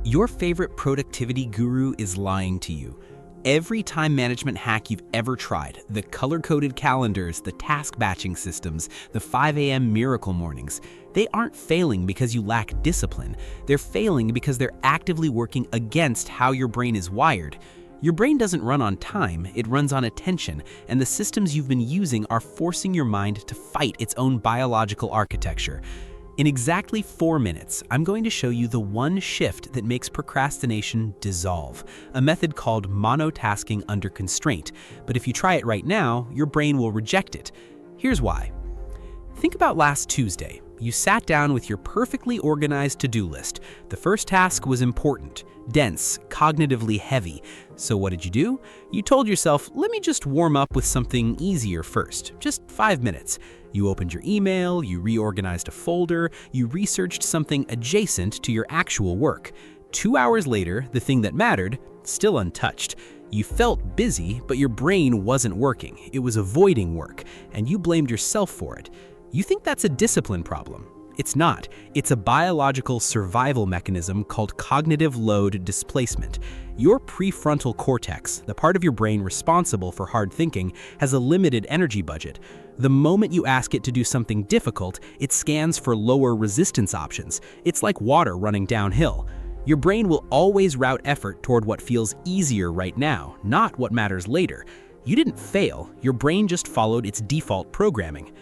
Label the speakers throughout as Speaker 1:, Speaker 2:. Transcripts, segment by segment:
Speaker 1: Your favorite productivity guru is lying to you. Every time management hack you've ever tried, the color-coded calendars, the task batching systems, the 5 a.m. miracle mornings, they aren't failing because you lack discipline. They're failing because they're actively working against how your brain is wired. Your brain doesn't run on time, it runs on attention, and the systems you've been using are forcing your mind to fight its own biological architecture. In exactly 4 minutes, I'm going to show you the one shift that makes procrastination dissolve, a method called monotasking under constraint. But if you try it right now, your brain will reject it. Here's why. Think about last Tuesday. You sat down with your perfectly organized to-do list. The first task was important, dense, cognitively heavy. So what did you do? You told yourself, let me just warm up with something easier first, just 5 minutes. You opened your email, you reorganized a folder, you researched something adjacent to your actual work. 2 hours later, the thing that mattered, still untouched. You felt busy, but your brain wasn't working. It was avoiding work, and you blamed yourself for it. You think that's a discipline problem. It's not. It's a biological survival mechanism called cognitive load displacement. Your prefrontal cortex, the part of your brain responsible for hard thinking, has a limited energy budget. The moment you ask it to do something difficult, it scans for lower resistance options. It's like water running downhill. Your brain will always route effort toward what feels easier right now, not what matters later. You didn't fail, your brain just followed its default programming.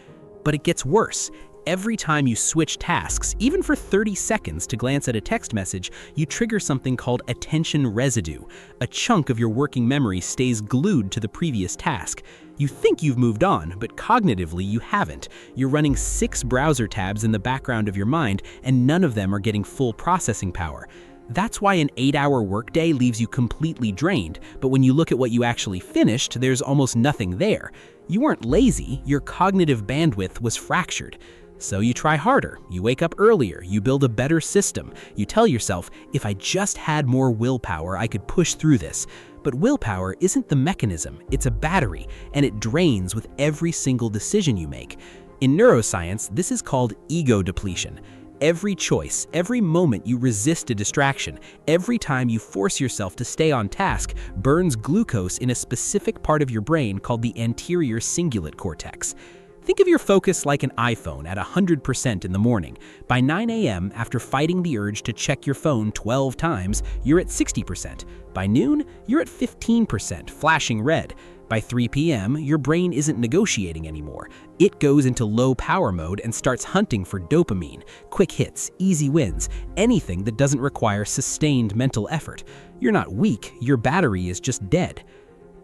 Speaker 1: But it gets worse. Every time you switch tasks, even for 30 seconds to glance at a text message, you trigger something called attention residue. A chunk of your working memory stays glued to the previous task. You think you've moved on, but cognitively you haven't. You're running 6 browser tabs in the background of your mind, and none of them are getting full processing power. That's why an 8-hour workday leaves you completely drained, but when you look at what you actually finished, there's almost nothing there. You weren't lazy, your cognitive bandwidth was fractured. So you try harder, you wake up earlier, you build a better system. You tell yourself, if I just had more willpower, I could push through this. But willpower isn't the mechanism, it's a battery, and it drains with every single decision you make. In neuroscience, this is called ego depletion. Every choice, every moment you resist a distraction, every time you force yourself to stay on task, burns glucose in a specific part of your brain called the anterior cingulate cortex. Think of your focus like an iPhone at 100% in the morning. By 9 a.m., after fighting the urge to check your phone 12 times, you're at 60%. By noon, you're at 15%, flashing red. By 3 p.m., your brain isn't negotiating anymore. It goes into low power mode and starts hunting for dopamine, quick hits, easy wins, anything that doesn't require sustained mental effort. You're not weak, your battery is just dead.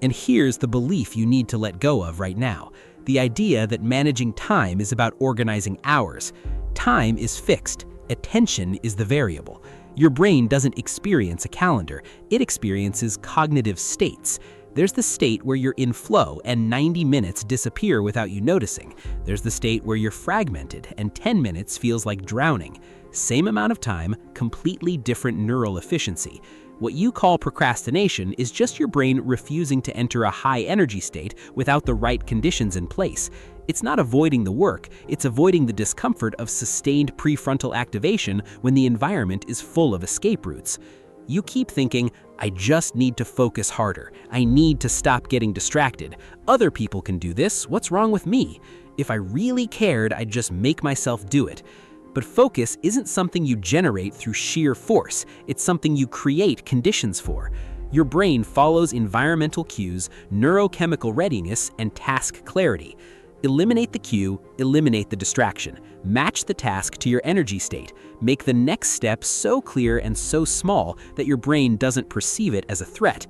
Speaker 1: And here's the belief you need to let go of right now. The idea that managing time is about organizing hours. Time is fixed. Attention is the variable. Your brain doesn't experience a calendar. It experiences cognitive states. There's the state where you're in flow and 90 minutes disappear without you noticing. There's the state where you're fragmented and 10 minutes feels like drowning. Same amount of time, completely different neural efficiency. What you call procrastination is just your brain refusing to enter a high-energy state without the right conditions in place. It's not avoiding the work, it's avoiding the discomfort of sustained prefrontal activation when the environment is full of escape routes. You keep thinking, I just need to focus harder. I need to stop getting distracted. Other people can do this. What's wrong with me? If I really cared, I'd just make myself do it. But focus isn't something you generate through sheer force. It's something you create conditions for. Your brain follows environmental cues, neurochemical readiness, and task clarity. Eliminate the cue, eliminate the distraction. Match the task to your energy state. Make the next step so clear and so small that your brain doesn't perceive it as a threat.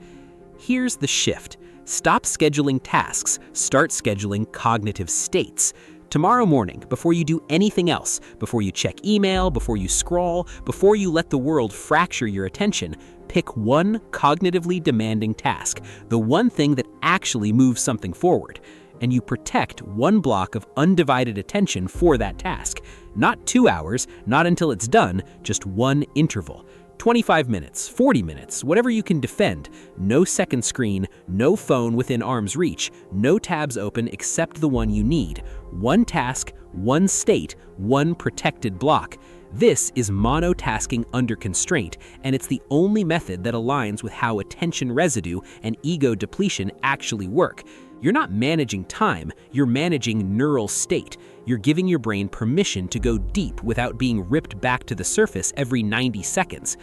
Speaker 1: Here's the shift. Stop scheduling tasks, start scheduling cognitive states. Tomorrow morning, before you do anything else, before you check email, before you scroll, before you let the world fracture your attention, pick one cognitively demanding task, the one thing that actually moves something forward. And you protect one block of undivided attention for that task. Not 2 hours, not until it's done, just one interval. 25 minutes, 40 minutes, whatever you can defend. No second screen, no phone within arm's reach, no tabs open except the one you need. One task, one state, one protected block. This is monotasking under constraint, and it's the only method that aligns with how attention residue and ego depletion actually work. You're not managing time, you're managing neural state. You're giving your brain permission to go deep without being ripped back to the surface every 90 seconds.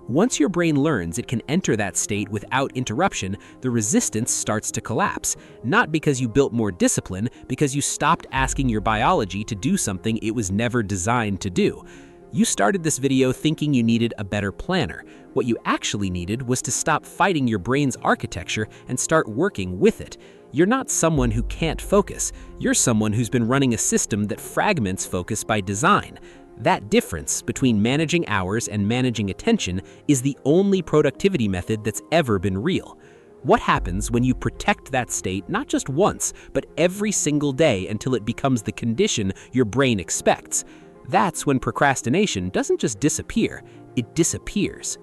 Speaker 1: Once your brain learns it can enter that state without interruption, the resistance starts to collapse. Not because you built more discipline, because you stopped asking your biology to do something it was never designed to do. You started this video thinking you needed a better planner. What you actually needed was to stop fighting your brain's architecture and start working with it. You're not someone who can't focus. You're someone who's been running a system that fragments focus by design. That difference between managing hours and managing attention is the only productivity method that's ever been real. What happens when you protect that state not just once, but every single day until it becomes the condition your brain expects? That's when procrastination doesn't just disappear, it disappears.